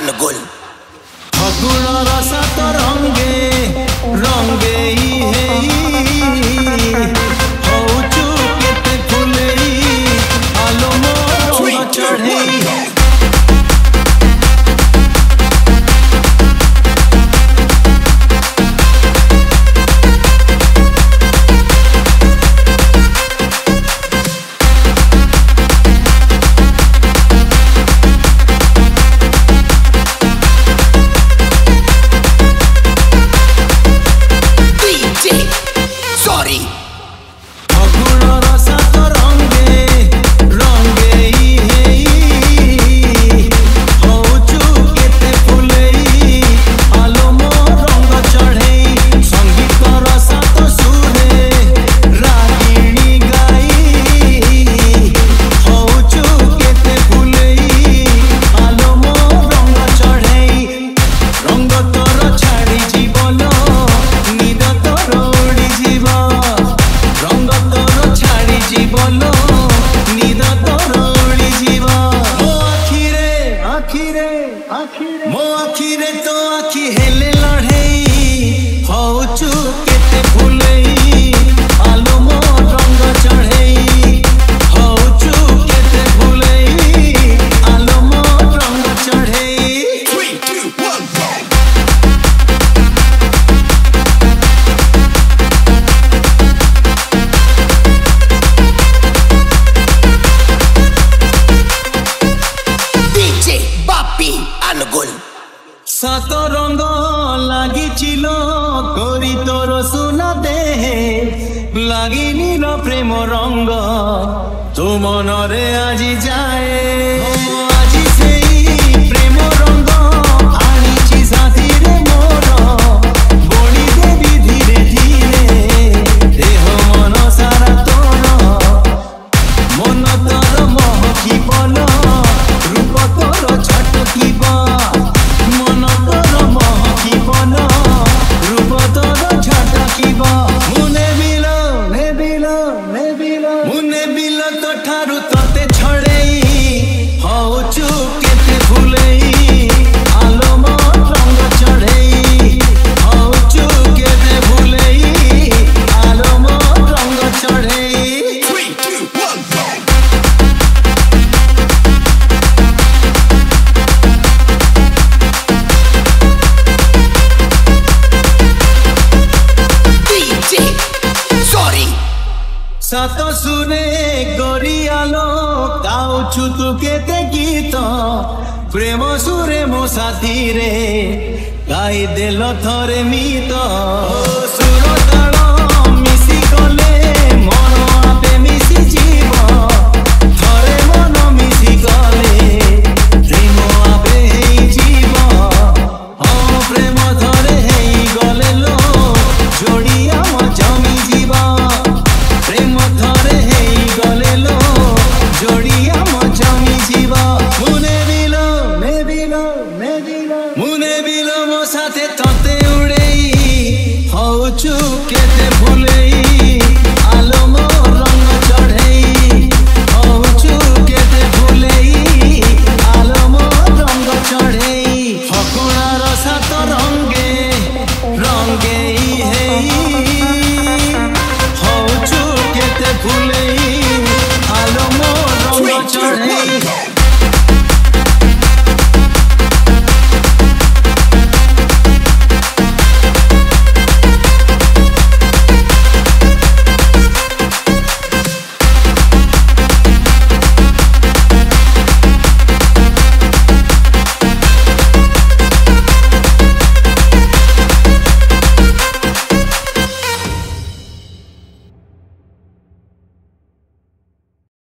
अनुगुल फगुण रस तो रंगे रंगे हौचु केते फुलेई आलो मोर चढ़ेई मो आखिरे तो आखि हेले लड़ेई हौचु केते फुलेई आलो मो रंग चढ़ेई हौचु केते फुलेई आलो मो रंग चढ़ेई 3, 2, 1 go DJ Bapi अनुगुल सात रंग लागी चिलो करी तोर सुना दे लागी नील प्रेम रंग तू मनरे आजी जाए आजी सेई प्रेम रंग आनीची साथी रे मोर बड़ी देवी धीरे धीरे देह मन सारा तोर मन तोर महकी बल रूप तोर छटकी बा सात सुने गरियालो गाउछु तु केते गीत प्रेम सुरे मो साथी रे गाई देल थरे मीत सुर ताल मिसी गले मन आपे मिसी जीव थरे मन मिसी गले प्रेम आपे हेई जीव प्रेम थरे हेई गले लो जोड़िया म जमी जीवा प्रेम थरे हेई गले लो जोड़िया म जमी जीवा मुने बिलो मुने बिलो मो साथे तते उड़ेई हौचु केते फुले